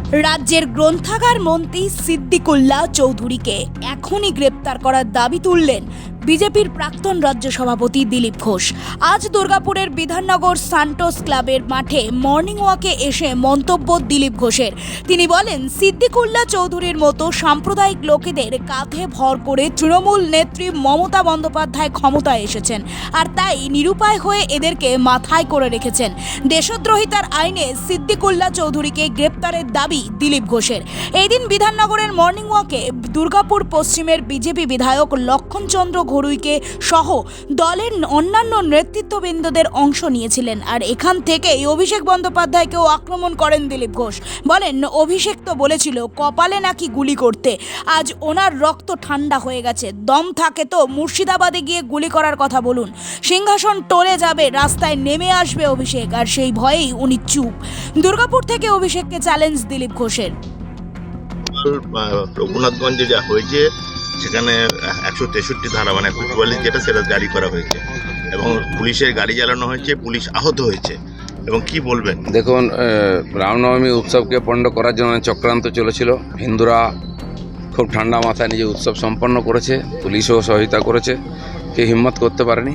রাজ্যের গ্রন্থাগার মন্ত্রী সিদ্দিকুল্লাহ চৌধুরীকে এখনই গ্রেপ্তার করার দাবি তুললেন বিজেপির প্রাক্তন রাজ্য সভাপতি দিলীপ ঘোষ। আজ দুর্গাপুরের বিধাননগর সান্টোস ক্লাবের মাঠে মর্নিং ওয়াকে এসে মন্তব্য দিলীপ ঘোষের। তিনি বলেন, সিদ্দিকুল্লাহ চৌধুরীর মতো সাম্প্রদায়িক লোকেদের কাঁধে ভর করে তৃণমূল নেত্রী মমতা বন্দ্যোপাধ্যায় ক্ষমতায় এসেছেন, আর তাই নিরুপায় হয়ে এদেরকে মাথায় করে রেখেছেন। দেশদ্রোহিতার আইনে সিদ্দিকুল্লাহ চৌধুরীকে গ্রেপ্তারের দাবি দিলীপ ঘোষের। এই দিন বিধাননগরের মর্নিং ওয়াকে দুর্গাপুর পশ্চিমের বিজেপি বিধায়ক লক্ষণচন্দ্র ঘড়ুইকে সহ দলের অন্যান্য নেতৃত্ববৃন্দদের অংশ নিয়েছিলেন। আর এখান থেকেই অভিষেক বন্দ্যোপাধ্যায়কেও আক্রমণ করেন দিলীপ ঘোষ। বলেন, অভিষেক তো বলেছিল কপালে নাকি গুলি করতে, আজ ওনার রক্ত ঠান্ডা হয়ে গেছে। দম থাকে তো মুর্শিদাবাদে গিয়ে গুলি করার কথা বলুন। সিংহাসন টলে যাবে, রাস্তায় নেমে আসবে অভিষেক, আর সেই ভয়েই উনি চুপ। দুর্গাপুর থেকে অভিষেককে চ্যালেঞ্জ দিলীপ ঘোষের। রঘুনাথগঞ্জে যা হয়েছে সেখানে 163 ধারা মানে 144 যেটা সেটা জারি করা হয়েছে এবং পুলিশের গাড়ি জ্বালানো হয়েছে, পুলিশ আহত হয়েছে এবং কি বলবেন? দেখুন, রামনবমী উৎসবকে পণ্ড করার জন্য চক্রান্ত চলেছিল। হিন্দুরা খুব ঠান্ডা মাথায় নিজে উৎসব সম্পন্ন করেছে, পুলিশও সহায়তা করেছে, কেউ হিম্মত করতে পারেনি।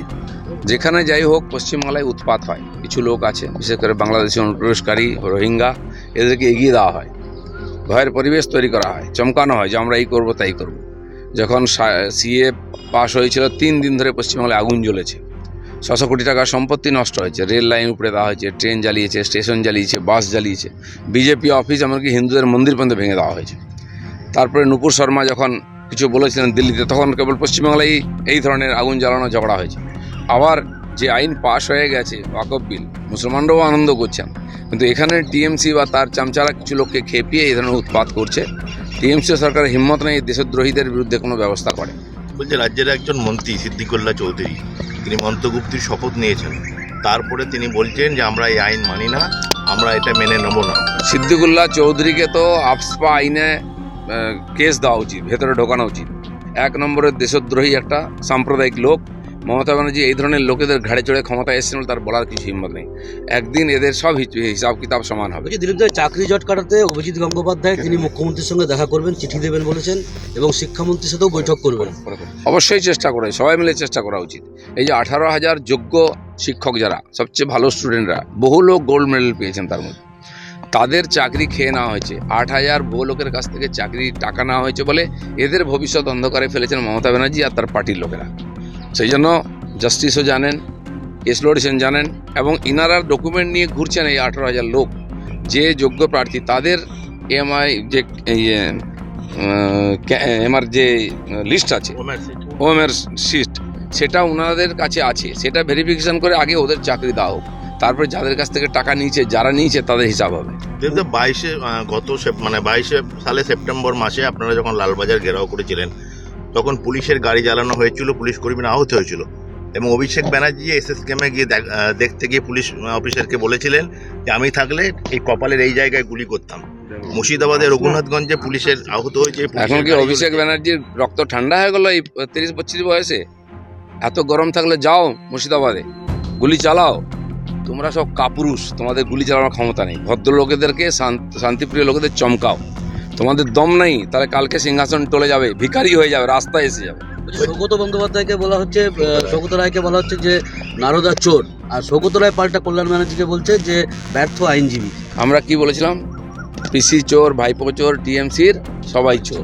যেখানে যাই হোক পশ্চিমবাংলায় উৎপাত হয়, কিছু লোক আছে বিশেষ করে বাংলাদেশি অনুপ্রবেশকারী, রোহিঙ্গা, এদেরকে এগিয়ে দেওয়া হয়, ভয়ের পরিবেশ তৈরি করা হয়, চমকানো হয় যে আমরা এই করবো তাই করবো। যখন সিএ পাস হয়েছিল 3 দিন ধরে পশ্চিমবাংলায় আগুন জ্বলেছে, 600 কোটি টাকার সম্পত্তি নষ্ট হয়েছে, রেল লাইন উপড়ে দেওয়া হয়েছে, ট্রেন জ্বালিয়েছে, স্টেশন জ্বালিয়েছে, বাস জ্বালিয়েছে, বিজেপি অফিস এমনকি হিন্দুদের মন্দির পর্যন্ত ভেঙে দেওয়া হয়েছে। তারপরে নুপুর শর্মা যখন কিছু বলেছিলেন দিল্লিতে, তখন কেবল পশ্চিমবাংলায় এই ধরনের আগুন জ্বালানো ঝগড়া হয়েছে। আবার যে আইন পাশ হয়ে গেছে ওয়াকফ বিল, মুসলমানরাও আনন্দ করছেন, কিন্তু এখানে টিএমসি বা তার চামচারা কিছু লোককে খেপিয়ে এই ধরনের উৎপাত করছে। টিএমসি সরকারের হিম্মত নেই দেশদ্রোহীদের বিরুদ্ধে কোনো ব্যবস্থা করে। বলছে রাজ্যের একজন মন্ত্রী সিদ্দিকুল্লাহ চৌধুরী, তিনি মন্ত্রগুপ্তির শপথ নিয়েছেন, তারপরে তিনি বলছেন যে আমরা এই আইন মানি না, আমরা এটা মেনে নেব না। সিদ্দিকুল্লাহ চৌধুরীকে তো আফস্পা আইনে কেস দেওয়া উচিত, ভেতরে ঢোকানো উচিত। 1 নম্বরের দেশদ্রোহী একটা সাম্প্রদায়িক লোক। মমতা ব্যানার্জি এই ধরনের লোকেদের ঘাড়ে চড়ে ক্ষমতায় এসেছিল, তার বলার কিছু হিম্মত নেই। একদিন এদের সব হিসাব কিতাব সমান হবে। দিলীপ দা, চাকরি জট কাটাতে অভিজিৎ গঙ্গোপাধ্যায় তিনি মুখ্যমন্ত্রীর সঙ্গে দেখা করবেন, চিঠি দেবেন বলেছেন, এবং শিক্ষামন্ত্রীর সাথেও বৈঠক করবেন। অবশ্যই চেষ্টা করে, সবাই মিলে চেষ্টা করা উচিত। এই যে 18,000 যোগ্য শিক্ষক, যারা সবচেয়ে ভালো স্টুডেন্টরা, বহু লোক গোল্ড মেডেল পেয়েছেন, তার মধ্যে তাদের চাকরি খেয়ে নেওয়া হয়েছে। 8,000 বহু লোকের কাছ থেকে চাকরি টাকা নেওয়া হয়েছে বলে এদের ভবিষ্যৎ অন্ধকারে ফেলেছেন মমতা ব্যানার্জি আর তার পার্টির লোকেরা। সেই জন্য জাস্টিসও জানেন, কেস লড়েছেন জানেন, এবং ইনারা ডকুমেন্ট নিয়ে ঘুরছেন। এই 18,000 লোক যে যোগ্য প্রার্থী, তাদের এমআই যে এমআর যে লিস্ট আছে, ওএমআর সিট, সেটা ওনাদের কাছে আছে। সেটা ভেরিফিকেশন করে আগে ওদের চাকরি দেওয়া হোক, তারপরে যাদের কাছ থেকে টাকা নিয়েছে, যারা নিয়েছে তাদের হিসাব হবে। 22 সালে সেপ্টেম্বর মাসে আপনারা যখন লালবাজার ঘেরাও করেছিলেন, তখন পুলিশের গাড়ি জ্বালানো হয়েছিল, পুলিশ কর্মীরা আহত হয়েছিল এবং অভিষেক ব্যানার্জি এসএস ক্যাম্পে গিয়ে দেখতে গিয়ে পুলিশ অফিসারকে বলেছিলেন যে আমি থাকলে এই কপালের এই জায়গায় গুলি করতাম। মুর্শিদাবাদের রঘুনাথগঞ্জে পুলিশের আহত হয়েছে। এখন কি অভিষেক ব্যানার্জির রক্ত ঠান্ডা হয়ে গেল এই 30-25 বয়সে? এত গরম থাকলে যাও মুর্শিদাবাদে, গুলি চালাও। তোমরা সব কাপুরুষ, তোমাদের গুলি চালানোর ক্ষমতা নেই। ভদ্রলোকেদেরকে, শান্তিপ্রিয় লোকেদের চমকাও। তোমাদের দম নেই, তাহলে কালকে সিংহাসন টলে যাবে, ভিখারি হয়ে যাবে, রাস্তায় এসে যাবে। সৌগত বন্দ্যোপাধ্যায়কে বলা হচ্ছে, সৌগত রায়কে বলা হচ্ছে যে নারদা চোর, আর সৌগত রায় পাল্টা কল্যাণ ব্যানার্জিকে বলছে যে ব্যর্থ আইনজীবী। আমরা কি বলেছিলাম? পিসি চোর, ভাইপো চোর, টিএমসির সবাই চোর।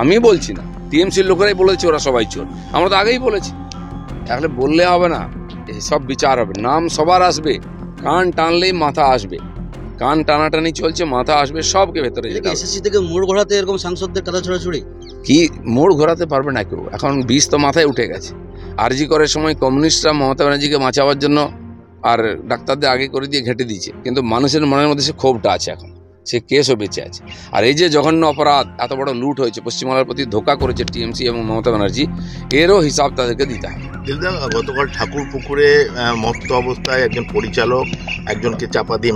আমি বলছি না, টিএমসির লোকেরাই বলেছে ওরা সবাই চোর। আমরা তো আগেই বলেছি। তাহলে বললে হবে না, সব বিচার হবে, নাম সবার আসবে, কান টানলেই মাথা আসবে। কান টানাটানি চলছে, মাথা আসবে, সবকে ভেতরে যেতে হবে। এসএসসি থেকে মোড় ঘোরাতে এরকম সাংসদদের কাদা ছড়াছড়ি, কি মোড় ঘোরাতে পারবে না কেউ? এখন বিষ তো মাথায় উঠে গেছে। আরজি করার সময় কমিউনিস্টরা মমতা ব্যানার্জিকে বাঁচাবার জন্য আর ডাক্তারদের আগে করে দিয়ে ঘেঁটে দিয়েছে, কিন্তু মানুষের মনের মধ্যে সে ক্ষোভটা আছে, এখন সে কেসও বেঁচে আছে। আর এই যে জঘন্য অপরাধ, এত বড় লুট হয়েছে, পশ্চিমবাংলার প্রতি ধোঁকা করেছে টিএমসি এবং মমতা ব্যানার্জি, এরও হিসাব তাদেরকে দিতে হবে। গতকাল ঠাকুরপুকুরে মত্ত অবস্থায় একজন পরিচালক একজনকে চাপা দিয়ে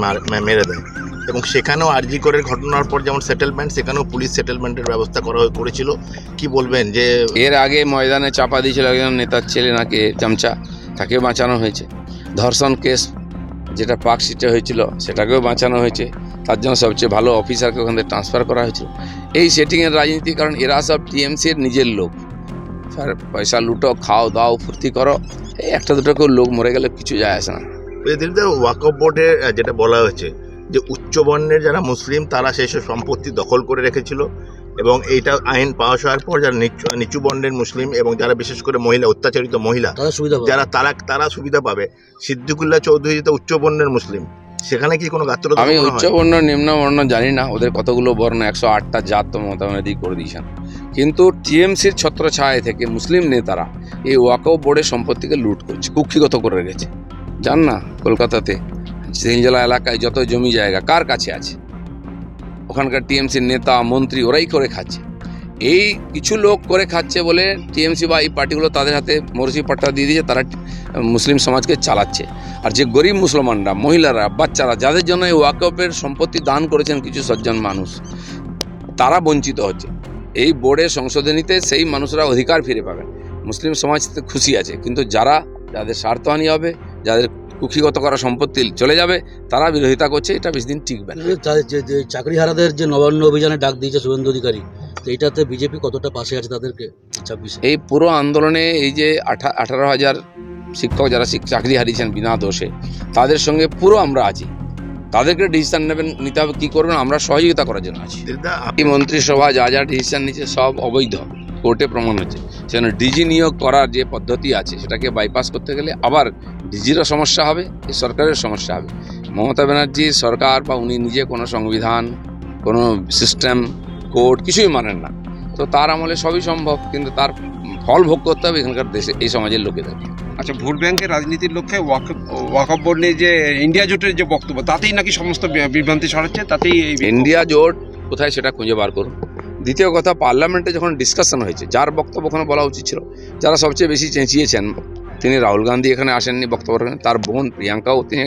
মেরে দেয় এবং সেখানেও আরজি করের ঘটনার পর যেমন সেটেলমেন্ট, সেখানেও পুলিশ সেটেলমেন্টের ব্যবস্থা করেছিল। কি বলবেন যে এর আগে ময়দানে চাপা দিয়েছিল একজন নেতার ছেলে, নাকি চামচা, তাকে বাঁচানো হয়েছে। ধর্ষণ কেস যেটা পার্কশিটে হয়েছিল, সেটাকেও বাঁচানো হয়েছে। তার জন্য সবচেয়ে ভালো অফিসারকে ওখান থেকে ট্রান্সফার করা হয়েছিল। এই সেটিংয়ের রাজনীতি, কারণ এরা সব টিএমসির নিজের লোক, পয়সা লুটো, খাও দাও, ফুর্তি করো, এই একটা দুটো কেউ লোক মরে গেলে কিছু যায় আসে না। ওয়াকফ বোর্ডে যেটা বলা হয়েছে যে উচ্চবর্ণের যারা মুসলিম তারা সেই সব সম্পত্তি দখল করে রেখেছিল, এবং এইটা আইন পাশ হওয়ার পর যারা নিচু বর্ণের মুসলিম এবং যারা বিশেষ করে মহিলা, অত্যাচারিত মহিলা যারা তারা সুবিধা পাবে। সিদ্দিকুল্লাহ চৌধুরী তো উচ্চবর্ণের মুসলিম, সেখানে কি কোনো গাত্রতা? আমি উচ্চবর্ণ নিম্ন বর্ণ জানি না, ওদের কতগুলো বর্ণ, 108টা জাত তো মমতা ব্যানার্জি করে দিয়েছেন। কিন্তু টিএমসির ছত্রছায়া থেকে মুসলিম নেতারা এই ওয়াকফ বোর্ডের সম্পত্তিকে লুট করছে, কুক্ষিগত করে রেখেছে। জান না কলকাতাতে সিলজলা এলাকায় যত জমি জায়গা কার কাছে আছে, ওখানকার টিএমসির নেতা মন্ত্রী ওরাই করে খাচ্ছে। এই কিছু লোক করে খাচ্ছে বলে টিএমসি বা এই পার্টিগুলো তাদের হাতে মরসি পাট্টা দিয়ে দিয়েছে, তারা মুসলিম সমাজকে চালাচ্ছে। আর যে গরিব মুসলমানরা, মহিলারা, বাচ্চারা, যাদের জন্য এই ওয়াকফের সম্পত্তি দান করেছেন কিছু সজ্জন মানুষ, তারা বঞ্চিত হচ্ছে। এই বোর্ডের সংশোধনীতে সেই মানুষরা অধিকার ফিরে পাবেন। মুসলিম সমাজ খুশি আছে, কিন্তু যাদের স্বার্থহানি হবে, যাদের কুক্ষিগত করা সম্পত্তি চলে যাবে, তারা বিরোধিতা করছে। এটা বেশি দিন টিকবে না। চাকরিহারাদের যে নবান্ন অভিযানে ডাক দিয়েছে শুভেন্দু অধিকারী, তো এইটাতে বিজেপি কতটা পাশে আছে তাদেরকে? 26 এই পুরো আন্দোলনে এই যে 18,000 শিক্ষক যারা চাকরি হারিয়েছেন বিনা দোষে, তাদের সঙ্গে পুরো আমরা আছি। তাদেরকে ডিসিশন নিতে হবে, কী করবেন, আমরা সহযোগিতা করার জন্য আছি। এই মন্ত্রিসভা যা ডিসিশন নিচ্ছে সব অবৈধ, কোর্টে প্রমাণ হচ্ছে। সেজন্য ডিজি নিয়োগ করার যে পদ্ধতি আছে সেটাকে বাইপাস করতে গেলে আবার ডিজিরও সমস্যা হবে, এই সরকারের সমস্যা হবে। মমতা ব্যানার্জি সরকার বা উনি নিজে কোনো সংবিধান, কোনো সিস্টেম, কোর্ট কিছুই মানেন না। তো তার আমলে সবই সম্ভব, কিন্তু তার ফল ভোগ করতে হবে এখানকার দেশে, এই সমাজের লোকেদেরকে। আচ্ছা, ভোট ব্যাংকের রাজনীতির লক্ষ্যে ওয়াকফ বোর্ড নিয়ে যে ইন্ডিয়া জোটের যে বক্তব্য, তাতেই নাকি সমস্ত বিভ্রান্তি ছড়াচ্ছে, তাতেই ইন্ডিয়া জোট কোথায় সেটা খুঁজে বার করুন। দ্বিতীয় কথা, পার্লামেন্টে যখন ডিসকাশন হয়েছে, যার বক্তব্য ওখানে বলা উচিত ছিল, যারা সবচেয়ে বেশি চেঁচিয়েছেন, তিনি রাহুল গান্ধী এখানে আসেননি, বক্তব্য রাখেন। তার বোন প্রিয়াঙ্কাও, তিনি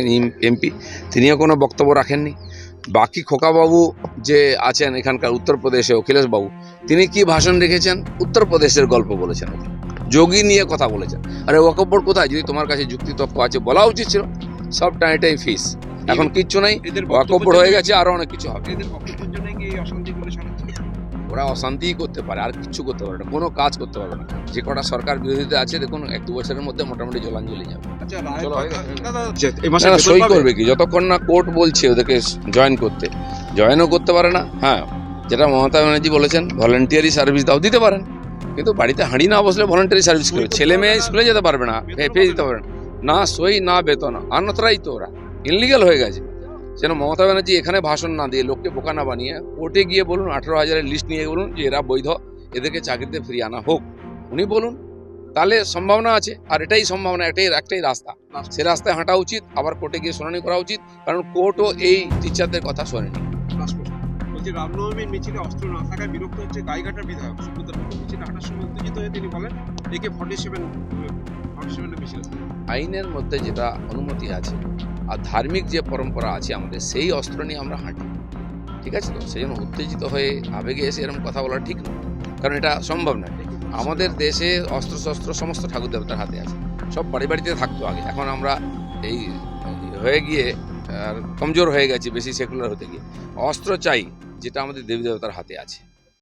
এমপি, তিনিও কোনো বক্তব্য রাখেননি। বাকি খোকাবাবু যে আছেন এখানকার উত্তরপ্রদেশে, অখিলেশ বাবু, তিনি কি ভাষণ রেখেছেন? উত্তরপ্রদেশের গল্প বলেছেন, যোগী নিয়ে কথা বলেছেন। আরে ওয়াকফ বোর্ড কোথায়? যদি তোমার কাছে যুক্তি তর্ক আছে বলা উচিত ছিল। সব টাইটাই ফিস, এখন কিচ্ছু নাই, ওয়াকফ বোর্ড হয়ে গেছে, আরও অনেক কিছু হবে। ওরা অশান্তিই করতে পারে, আর কিচ্ছু করতে পারে না, কোনো কাজ করতে পারবে না। যে কটা সরকার বিরোধীতে আছে, দেখুন 1-2 বছরের মধ্যে মোটামুটি জলাঞ্জলি যাবে। সই করবে কি? যতক্ষণ না কোর্ট বলছে ওদেরকে জয়েন করতে, জয়েনও করতে পারে না। হ্যাঁ, যেটা মমতা ব্যানার্জি বলেছেন, ভলেন্টিয়ারি সার্ভিস দাও, দিতে পারেন, কিন্তু বাড়িতে হাঁড়ি না বসলে ভলেন্টারি সার্ভিস করে ছেলে মেয়ে স্কুলে যেতে পারবে না, ফেয়ে দিতে পারবে না, সই না বেতন, আনতরাই তো ওরা ইনলিগাল হয়ে গেছে। যেন মমতা ব্যানার্জি এখানে ভাষণ না দিয়ে, লোককে বোকা না বানিয়ে, কোর্টে গিয়ে বলুন, 18,000-এর লিস্ট নিয়ে বলুন যে এরা বৈধ, এদেরকে চাকরিতে ফিরিয়ে আনা হোক। উনি বলুন, তাহলে সম্ভাবনা আছে। আর এটাই সম্ভাবনা, একটাই রাস্তা, সে রাস্তায় হাঁটা উচিত, আবার কোর্টে গিয়ে শুনানি করা উচিত, কারণ কোর্টও এই টিচারদের কথা শোনেনি। রামনবমীর মিছিলে অস্ত্র না থাকায় বিরক্ত হচ্ছে গাইঘাটার বিধায়ক সুব্রত ঠাকুর। মিছিলে হাঁটার সময় উত্তেজিত হয়ে তিনি বলেন, AK-47 মিছিল। আইনের মধ্যে যেটা অনুমতি আছে আর ধার্মিক যে পরম্পরা আছে আমাদের, সেই অস্ত্র নিয়ে আমরা হাঁটি, ঠিক আছে? তো সেই জন্য উত্তেজিত হয়ে আবেগে এসে এরকম কথা বলা ঠিক নয়, কারণ এটা সম্ভব নয়। আমাদের দেশে অস্ত্র সমস্ত ঠাকুর দেবতার হাতে আছে, সব বাড়িতে থাকতো আগে। এখন আমরা এই হয়ে গিয়ে আর কমজোর হয়ে গেছি, বেশি সেকুলার হতে গিয়ে। অস্ত্র চাই যেটা আমাদের দেবী দেবতার হাতে আছে।